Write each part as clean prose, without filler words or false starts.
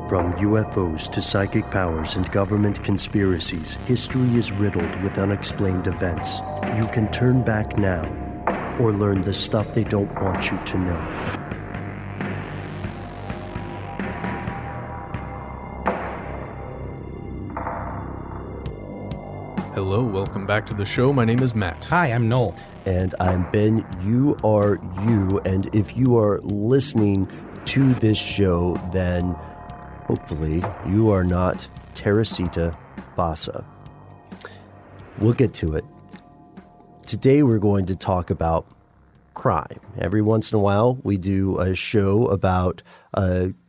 From UFOs to psychic powers and government conspiracies, history is riddled with unexplained events. You can turn back now or learn the stuff they don't want you to know. Hello, welcome back to the show. My name is Matt. Hi, I'm Noel. And I'm Ben. You are you. And if you are listening to this show, then hopefully you are not Teresita Basa. We'll get to it. Today we're going to talk about crime. Every once in a while we do a show about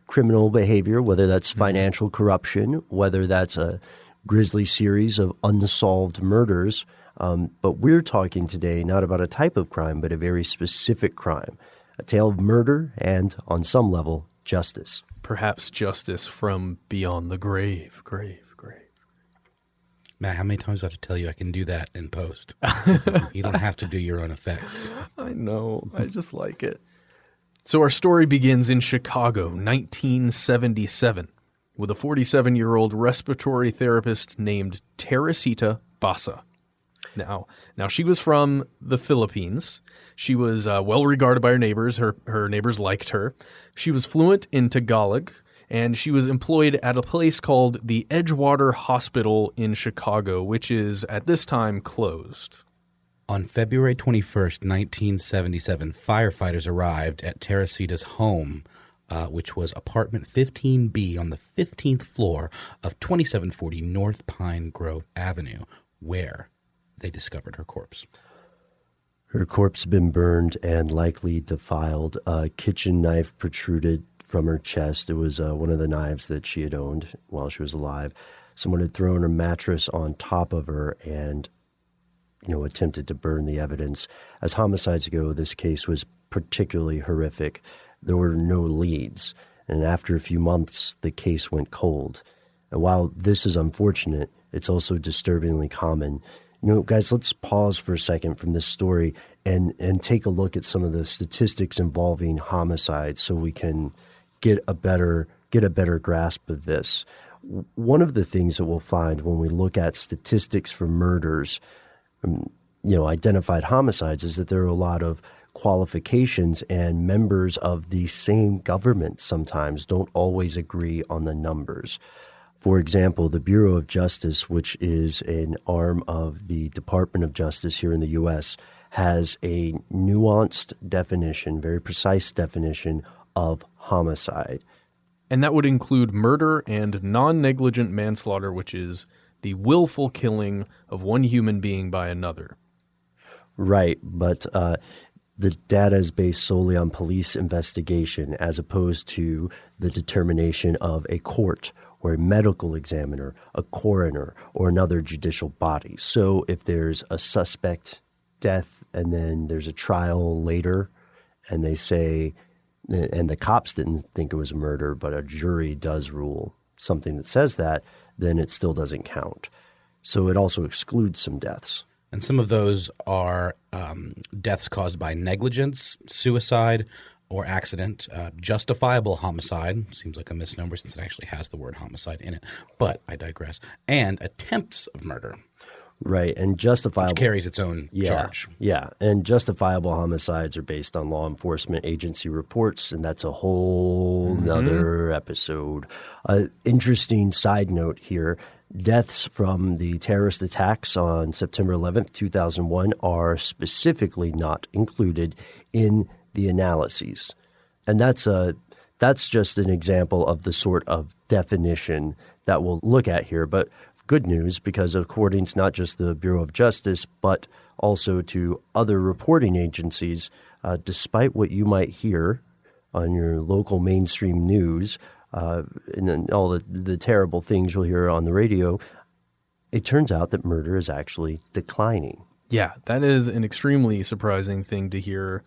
criminal behavior, whether that's financial corruption, whether that's a grisly series of unsolved murders. But we're talking today not about a type of crime, but a very specific crime. A tale of murder and, on some level, justice. Perhaps justice from beyond the grave. Matt, how many times do I have to tell you I can do that in post? You don't have to do your own effects. I know. I just like it. So our story begins in Chicago, 1977, with a 47-year-old respiratory therapist named Teresita Basa. Now she was from the Philippines. She was well regarded by her neighbors. Her neighbors liked her. She was fluent in Tagalog, and she was employed at a place called the Edgewater Hospital in Chicago, which is at this time closed. On February 21st, 1977, firefighters arrived at Teresita's home, which was apartment 15B on the 15th floor of 2740 North Pine Grove Avenue, where they discovered her corpse. Her corpse had been burned and likely defiled. A kitchen knife protruded from her chest. It was one of the knives that she had owned while she was alive. Someone had thrown a mattress on top of her and, attempted to burn the evidence. As homicides go, this case was particularly horrific. There were no leads. And after a few months, the case went cold. And while this is unfortunate, it's also disturbingly common. Guys, let's pause for a second from this story and take a look at some of the statistics involving homicides so we can get a better grasp of this. One of the things that we'll find when we look at statistics for murders, identified homicides, is that there are a lot of qualifications, and members of the same government sometimes don't always agree on the numbers. For example, the Bureau of Justice, which is an arm of the Department of Justice here in the U.S., has a nuanced definition, very precise definition of homicide. And that would include murder and non-negligent manslaughter, which is the willful killing of one human being by another. Right, but the data is based solely on police investigation as opposed to the determination of a court or a medical examiner, a coroner, or another judicial body. So if there's a suspect death and then there's a trial later and they say, and the cops didn't think it was a murder, but a jury does rule something that says that, then it still doesn't count. So it also excludes some deaths. And some of those are deaths caused by negligence, suicide, or accident. Justifiable homicide seems like a misnomer since it actually has the word homicide in it, but I digress. And attempts of murder. Right, and justifiable... Which carries its own charge. Yeah, and justifiable homicides are based on law enforcement agency reports, and that's a whole nother episode. Interesting side note here, deaths from the terrorist attacks on September 11th, 2001 are specifically not included in the analyses. And that's just an example of the sort of definition that we'll look at here. But good news, because according to not just the Bureau of Justice, but also to other reporting agencies, despite what you might hear on your local mainstream news and all the terrible things you'll hear on the radio, it turns out that murder is actually declining. Yeah, that is an extremely surprising thing to hear,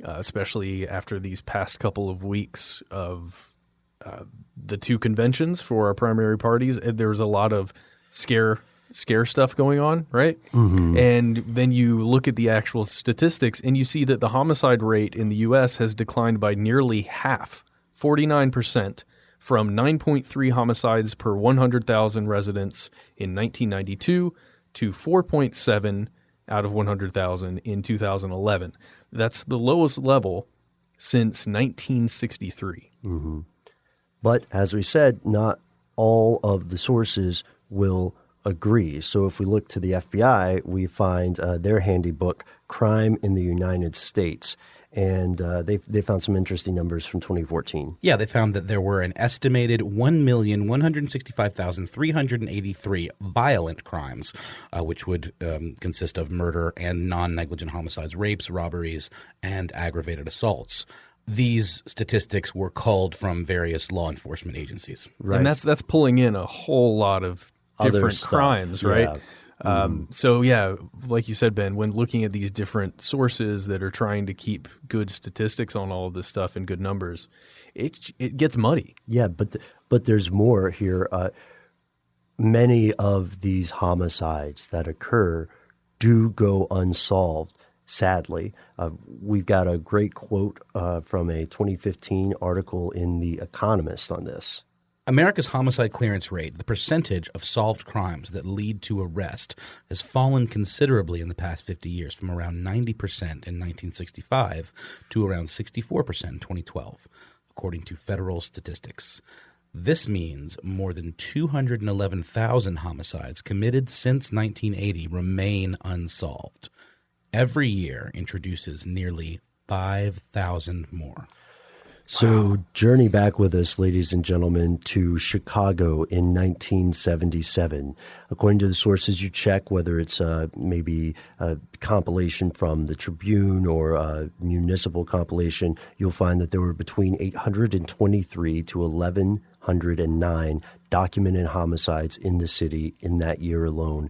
especially after these past couple of weeks of the two conventions for our primary parties. There's a lot of scare stuff going on, right? Mm-hmm. And then you look at the actual statistics and you see that the homicide rate in the U.S. has declined by nearly half, 49%, from 9.3 homicides per 100,000 residents in 1992 to 4.7 out of 100,000 in 2011. That's the lowest level since 1963. Mm-hmm. But as we said, not all of the sources will agree. So if we look to the FBI, we find their handy book, Crime in the United States. And they found some interesting numbers from 2014. Yeah, they found that there were an estimated 1,165,383 violent crimes, which would consist of murder and non-negligent homicides, rapes, robberies, and aggravated assaults. These statistics were culled from various law enforcement agencies. Right. And that's pulling in a whole lot of different crimes, right? Yeah. So, yeah, like you said, Ben, when looking at these different sources that are trying to keep good statistics on all of this stuff and good numbers, it gets muddy. Yeah, but there's more here. Many of these homicides that occur do go unsolved, sadly. We've got a great quote from a 2015 article in The Economist on this. America's homicide clearance rate, the percentage of solved crimes that lead to arrest, has fallen considerably in the past 50 years, from around 90% in 1965 to around 64% in 2012, according to federal statistics. This means more than 211,000 homicides committed since 1980 remain unsolved. Every year introduces nearly 5,000 more. So journey back with us, ladies and gentlemen, to Chicago in 1977. According to the sources you check, whether it's maybe a compilation from the Tribune or a municipal compilation, you'll find that there were between 823 to 1,109 documented homicides in the city in that year alone.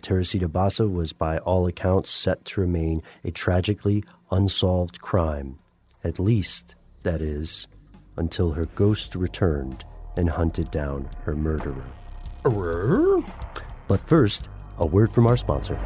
Teresita Basa was, by all accounts, set to remain a tragically unsolved crime, at least, that is, until her ghost returned and hunted down her murderer. But first, a word from our sponsor.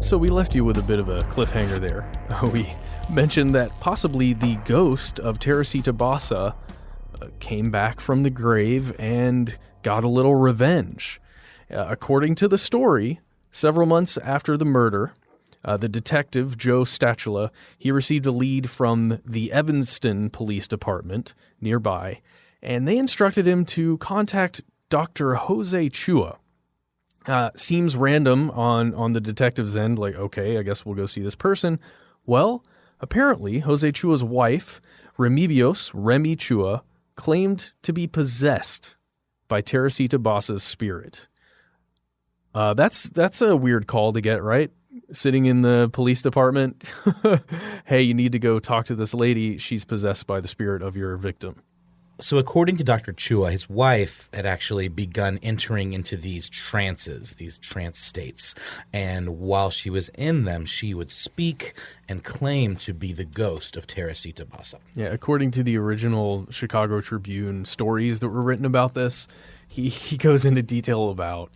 So we left you with a bit of a cliffhanger there. We mentioned that possibly the ghost of Teresita Basa came back from the grave and got a little revenge. According to the story, several months after the murder, the detective, Joe Statula, he received a lead from the Evanston Police Department nearby, and they instructed him to contact Dr. Jose Chua. Seems random on the detective's end, like, okay, I guess we'll go see this person. Well, apparently, Jose Chua's wife, Remy Chua, claimed to be possessed by Teresita Basa's spirit. That's a weird call to get, right? Sitting in the police department. Hey, you need to go talk to this lady. She's possessed by the spirit of your victim. So according to Dr. Chua, his wife had actually begun entering into these trances, these trance states. And while she was in them, she would speak and claim to be the ghost of Teresita Basa. Yeah, according to the original Chicago Tribune stories that were written about this, he goes into detail about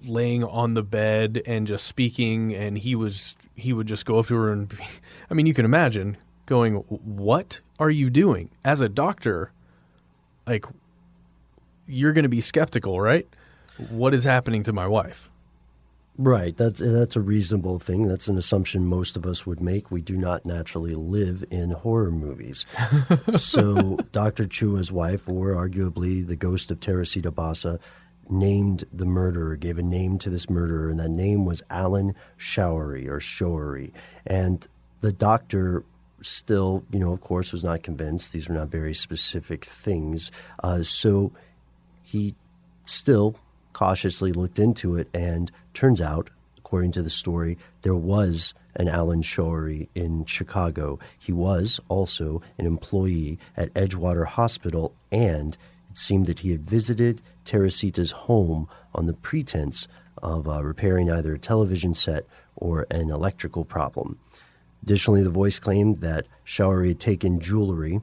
laying on the bed and just speaking, and he would just go up to her and I mean, you can imagine going, what are you doing? As a doctor, like, you're going to be skeptical, right? What is happening to my wife? Right. That's a reasonable thing. That's an assumption most of us would make. We do not naturally live in horror movies. So Dr. Chua's wife, or arguably the ghost of Teresita Basa, named the murderer, gave a name to this murderer, and that name was Alan Showery. And the doctor still, of course, was not convinced. These were not very specific things. So he still cautiously looked into it, and turns out, according to the story, there was an Alan Showery in Chicago. He was also an employee at Edgewater Hospital, and it seemed that he had visited Teresita's home on the pretense of repairing either a television set or an electrical problem. Additionally, the voice claimed that Showery had taken jewelry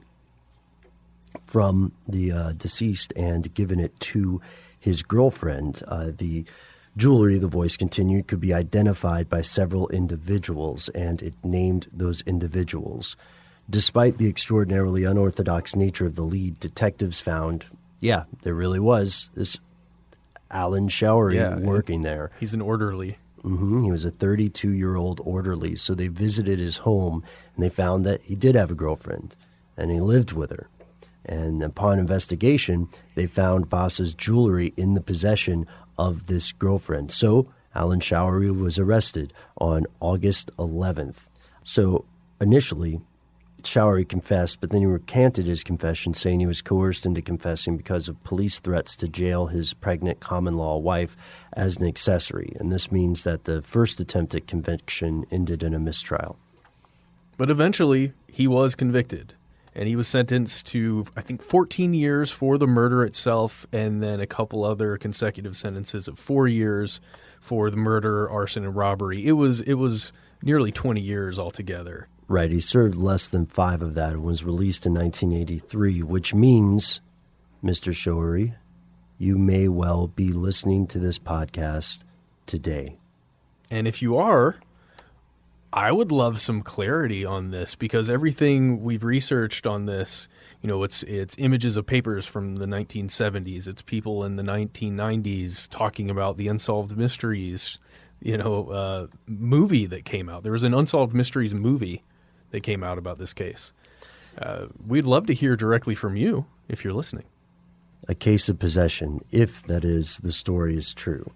from the deceased and given it to his girlfriend. The jewelry, the voice continued, could be identified by several individuals, and it named those individuals. Despite the extraordinarily unorthodox nature of the lead, detectives found, yeah, there really was this Alan Showery working there. He's an orderly. He was a 32-year-old orderly. So they visited his home, and they found that he did have a girlfriend, and he lived with her. And upon investigation, they found Basa's jewelry in the possession of this girlfriend. So Alan Showery was arrested on August 11th. So initially, Showery confessed, but then he recanted his confession, saying he was coerced into confessing because of police threats to jail his pregnant common-law wife as an accessory. And this means that the first attempt at conviction ended in a mistrial. But eventually, he was convicted, and he was sentenced to, I think, 14 years for the murder itself, and then a couple other consecutive sentences of 4 years for the murder, arson, and robbery. It was nearly 20 years altogether. Right, he served less than 5 of that and was released in 1983, which means, Mr. Showery, you may well be listening to this podcast today. And if you are, I would love some clarity on this, because everything we've researched on this, it's images of papers from the 1970s. It's people in the 1990s talking about the Unsolved Mysteries, movie that came out. There was an Unsolved Mysteries movie that came out about this case. We'd love to hear directly from you if you're listening. A case of possession, if that is the story is true.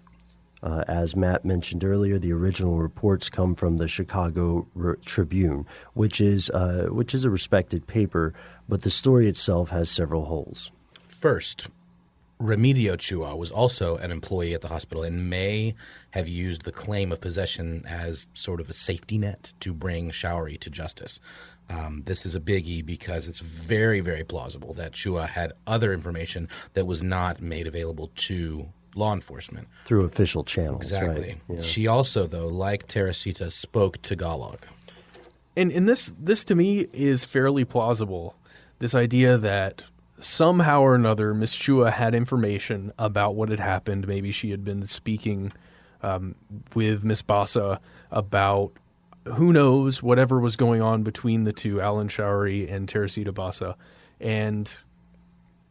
As Matt mentioned earlier, the original reports come from the Chicago Tribune, which is a respected paper, but the story itself has several holes. First, Remigio Chua was also an employee at the hospital and may have used the claim of possession as sort of a safety net to bring Showery to justice. This is a biggie because it's very, very plausible that Chua had other information that was not made available to law enforcement. Through official channels, exactly. Right? Yeah. She also, though, like Teresita, spoke Tagalog. And this to me is fairly plausible. This idea that somehow or another, Miss Chua had information about what had happened. Maybe she had been speaking with Miss Basa about, who knows, whatever was going on between the two, Alan Showery and Teresita Basa, and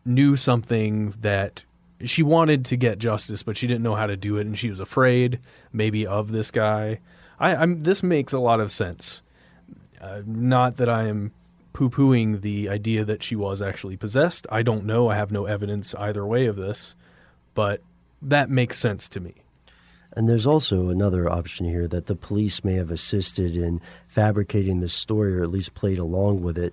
knew something that she wanted to get justice, but she didn't know how to do it, and she was afraid maybe of this guy. This makes a lot of sense. Not that I am poo-pooing the idea that she was actually possessed. I don't know. I have no evidence either way of this, but that makes sense to me. And there's also another option here that the police may have assisted in fabricating this story, or at least played along with it,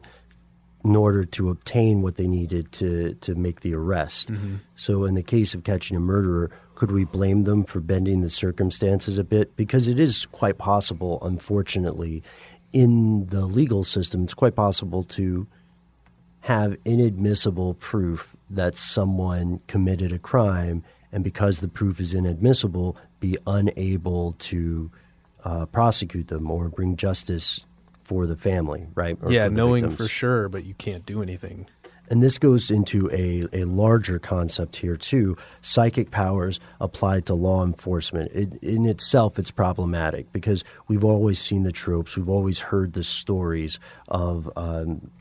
in order to obtain what they needed to make the arrest. Mm-hmm. So in the case of catching a murderer, could we blame them for bending the circumstances a bit? Because it is quite possible, unfortunately, in the legal system, it's quite possible to have inadmissible proof that someone committed a crime, and because the proof is inadmissible, be unable to prosecute them or bring justice for the family, right? Or yeah, for the knowing victims. for sure, but you can't do anything. And this goes into a larger concept here, too. Psychic powers applied to law enforcement. In itself, it's problematic because we've always seen the tropes. We've always heard the stories of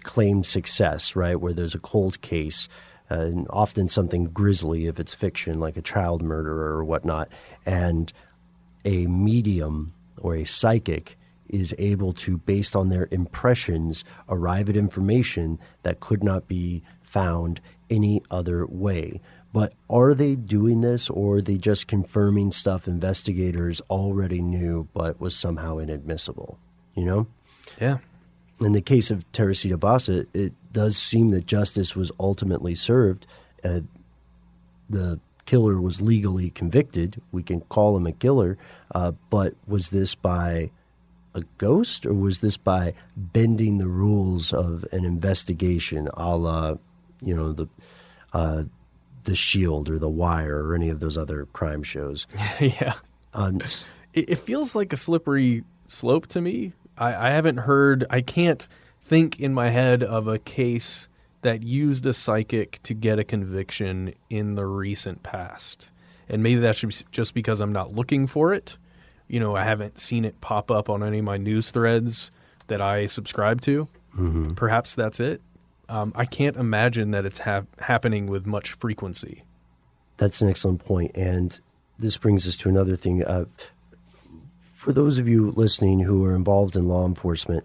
claimed success, right, where there's a cold case, and often something grisly if it's fiction, like a child murderer or whatnot, and a medium or a psychic is able to, based on their impressions, arrive at information that could not be found any other way. But are they doing this, or are they just confirming stuff investigators already knew but was somehow inadmissible? You know? Yeah. In the case of Teresita Basa, it does seem that justice was ultimately served. The killer was legally convicted. We can call him a killer, but was this by a ghost, or was this by bending the rules of an investigation, a la, the Shield or The Wire or any of those other crime shows? Yeah. It feels like a slippery slope to me. I haven't heard, I can't think in my head of a case that used a psychic to get a conviction in the recent past. And maybe that's just because I'm not looking for it. You know, I haven't seen it pop up on any of my news threads that I subscribe to. Mm-hmm. Perhaps that's it. I can't imagine that it's happening with much frequency. That's an excellent point. And this brings us to another thing. For those of you listening who are involved in law enforcement,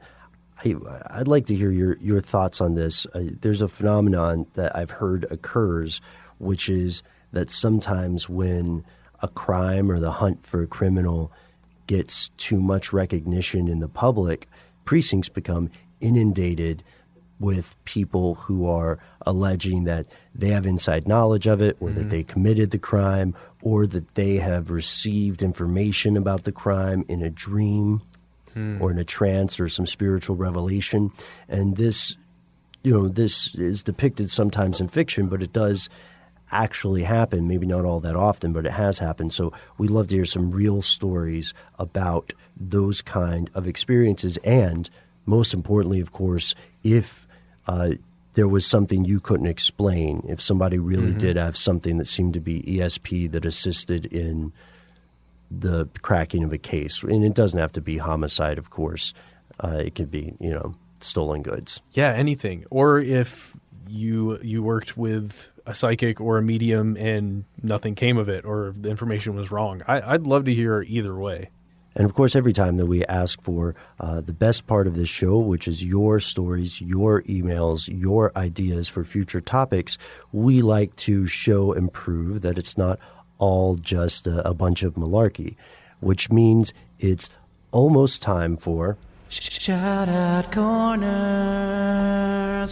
I'd like to hear your thoughts on this. There's a phenomenon that I've heard occurs, which is that sometimes when a crime or the hunt for a criminal gets too much recognition in the public, precincts become inundated with people who are alleging that they have inside knowledge of it, or that they committed the crime, or that they have received information about the crime in a dream or in a trance or some spiritual revelation. And this is depicted sometimes in fiction, but it does actually happen. Maybe not all that often, but it has happened. So we'd love to hear some real stories about those kind of experiences. And most importantly, of course, if there was something you couldn't explain, if somebody really did have something that seemed to be ESP that assisted in the cracking of a case. And it doesn't have to be homicide, of course. It could be, stolen goods. Yeah, anything. Or if you worked with a psychic or a medium and nothing came of it, or the information was wrong. I'd love to hear either way. And of course, every time that we ask for the best part of this show, which is your stories, your emails, your ideas for future topics, we like to show and prove that it's not all just a bunch of malarkey, which means it's almost time for Shout Out Corner.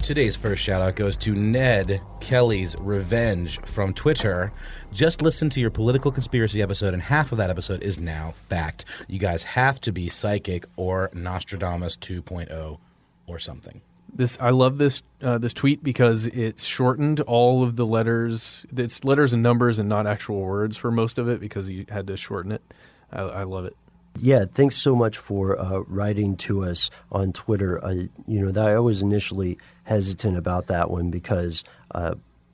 Today's first shout-out goes to Ned Kelly's Revenge from Twitter. Just listen to your political conspiracy episode, and half of that episode is now fact. You guys have to be psychic or Nostradamus 2.0 or something. I love this tweet because it's shortened all of the letters. It's letters and numbers and not actual words for most of it because you had to shorten it. I love it. Yeah, thanks so much for writing to us on Twitter. I was initially hesitant about that one because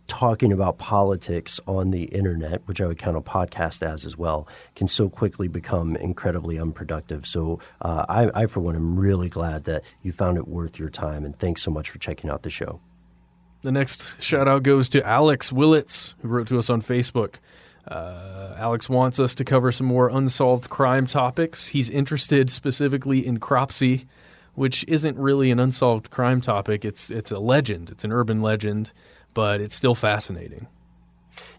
talking about politics on the internet, which I would count a podcast as well, can so quickly become incredibly unproductive. So I, for one, am really glad that you found it worth your time, and thanks so much for checking out the show. The next shout-out goes to Alex Willits, who wrote to us on Facebook. Alex wants us to cover some more unsolved crime topics. He's interested specifically in Cropsey, which isn't really an unsolved crime topic. It's a legend. It's an urban legend, but it's still fascinating.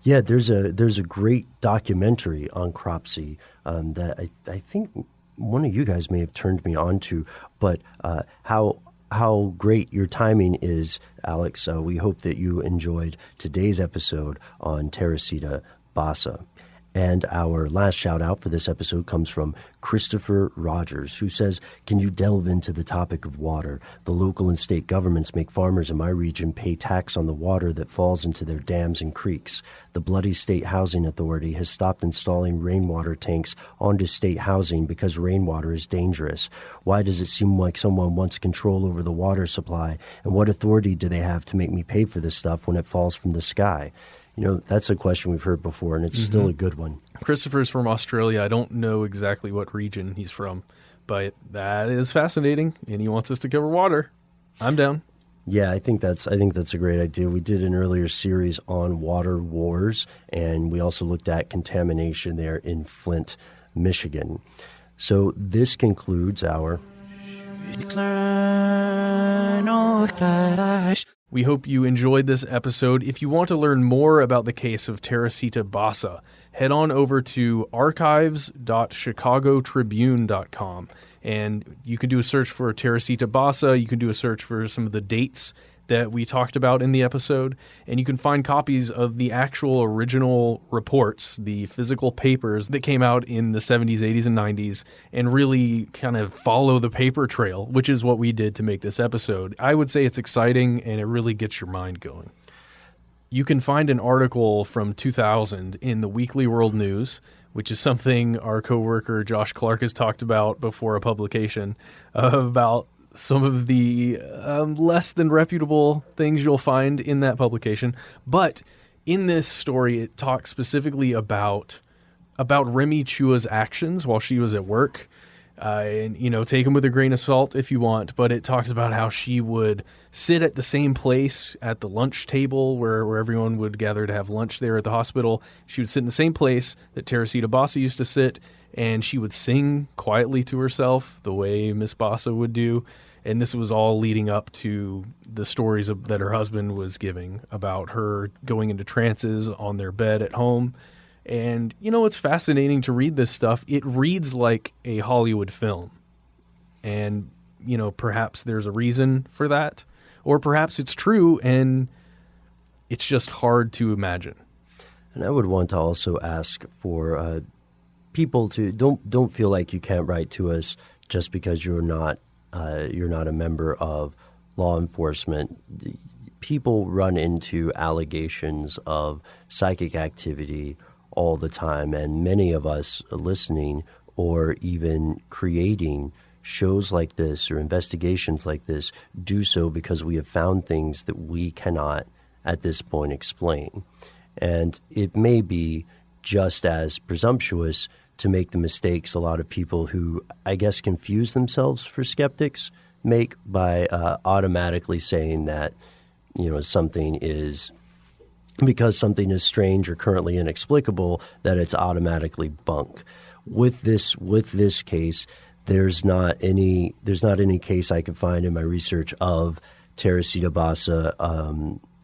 Yeah, there's a great documentary on Cropsey that I think one of you guys may have turned me on to, but how great your timing is, Alex. We hope that you enjoyed today's episode on Teresita Basa. And our last shout out for this episode comes from Christopher Rogers, who says, can you delve into the topic of water? The local and state governments make farmers in my region pay tax on the water that falls into their dams and creeks. The Bloody State Housing Authority has stopped installing rainwater tanks onto state housing because rainwater is dangerous. Why does it seem like someone wants control over the water supply? And what authority do they have to make me pay for this stuff when it falls from the sky? That's a question we've heard before, and it's still a good one. Christopher's from Australia. I don't know exactly what region he's from, but that is fascinating, and he wants us to cover water. I'm down. Yeah, I think that's a great idea. We did an earlier series on water wars, and we also looked at contamination there in Flint, Michigan. So this concludes our... We hope you enjoyed this episode. If you want to learn more about the case of Teresita Basa, head on over to archives.chicagotribune.com, and you can do a search for Teresita Basa. You can do a search for some of the dates that we talked about in the episode, and you can find copies of the actual original reports, the physical papers that came out in the 70s, 80s, and 90s, and really kind of follow the paper trail, which is what we did to make this episode. I would say it's exciting, and it really gets your mind going. You can find an article from 2000 in the Weekly World News, which is something our coworker Josh Clark has talked about before a publication, about some of the less than reputable things you'll find in that publication. But in this story, it talks specifically about Remy Chua's actions while she was at work. And, take them with a grain of salt if you want, but it talks about how she would sit at the same place at the lunch table where everyone would gather to have lunch there at the hospital. She would sit in the same place that Teresita Basa used to sit, and she would sing quietly to herself the way Miss Basa would do. And this was all leading up to the stories that her husband was giving about her going into trances on their bed at home. And, it's fascinating to read this stuff. It reads like a Hollywood film. And, perhaps there's a reason for that. Or perhaps it's true and it's just hard to imagine. And I would want to also ask for people to don't feel like you can't write to us just because you're not a member of law enforcement. People run into allegations of psychic activity all the time, and many of us listening or even creating shows like this or investigations like this do so because we have found things that we cannot at this point explain. And it may be just as presumptuous to make the mistakes a lot of people who, I guess, confuse themselves for skeptics make by automatically saying that, something is, because something is strange or currently inexplicable, that it's automatically bunk. With this case, there's not any case I could find in my research of Teresita Basa,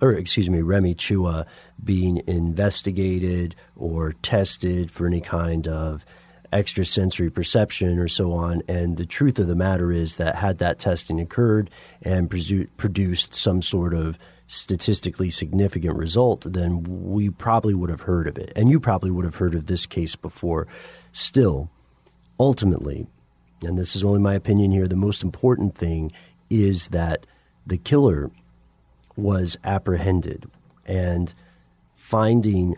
Remy Chua being investigated or tested for any kind of extrasensory perception or so on. And the truth of the matter is that had that testing occurred and produced some sort of statistically significant result, then we probably would have heard of it. And you probably would have heard of this case before. Still, ultimately, and this is only my opinion here, the most important thing is that the killer was apprehended, and finding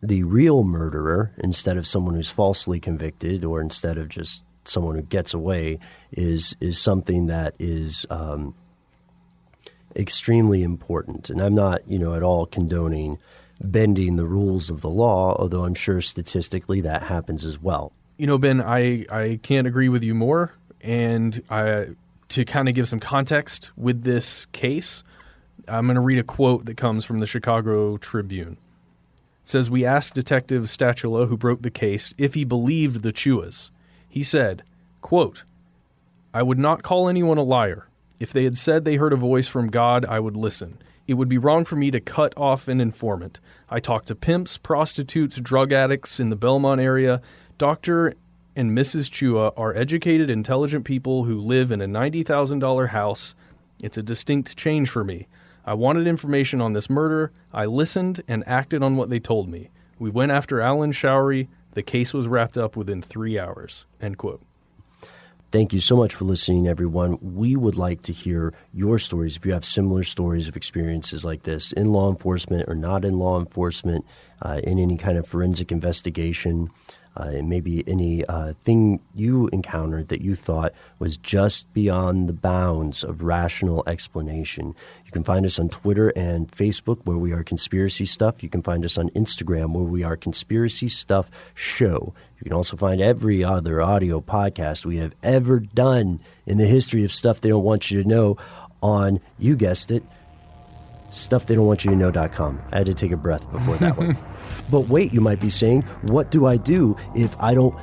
the real murderer instead of someone who's falsely convicted or instead of just someone who gets away is something that is extremely important. And I'm not, at all condoning bending the rules of the law, although I'm sure statistically that happens as well. Ben, I can't agree with you more. And to kind of give some context with this case, I'm going to read a quote that comes from the Chicago Tribune. It says, "We asked Detective Statula, who broke the case, if he believed the Chuas. He said, quote, 'I would not call anyone a liar. If they had said they heard a voice from God, I would listen. It would be wrong for me to cut off an informant. I talked to pimps, prostitutes, drug addicts in the Belmont area. Dr. and Mrs. Chua are educated, intelligent people who live in a $90,000 house. It's a distinct change for me. I wanted information on this murder. I listened and acted on what they told me. We went after Alan Showery. The case was wrapped up within 3 hours." End quote. Thank you so much for listening, everyone. We would like to hear your stories. If you have similar stories of experiences like this in law enforcement or not in law enforcement, in any kind of forensic investigation, and maybe any thing you encountered that you thought was just beyond the bounds of rational explanation. You can find us on Twitter and Facebook, where we are Conspiracy Stuff. You can find us on Instagram, where we are Conspiracy Stuff Show. You can also find every other audio podcast we have ever done in the history of Stuff They Don't Want You to Know on, you guessed it, StuffTheyDon'tWantYouToKnow.com. I had to take a breath before that one. But wait, you might be saying, what do I do if I don't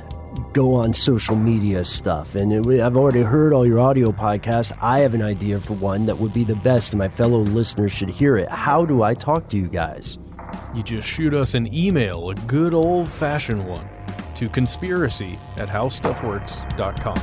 go on social media stuff? And I've already heard all your audio podcasts. I have an idea for one that would be the best, and my fellow listeners should hear it. How do I talk to you guys? You just shoot us an email, a good old-fashioned one, to conspiracy@howstuffworks.com.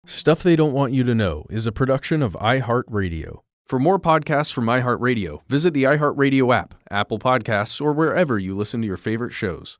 Stuff They Don't Want You to Know is a production of iHeartRadio. For more podcasts from iHeartRadio, visit the iHeartRadio app, Apple Podcasts, or wherever you listen to your favorite shows.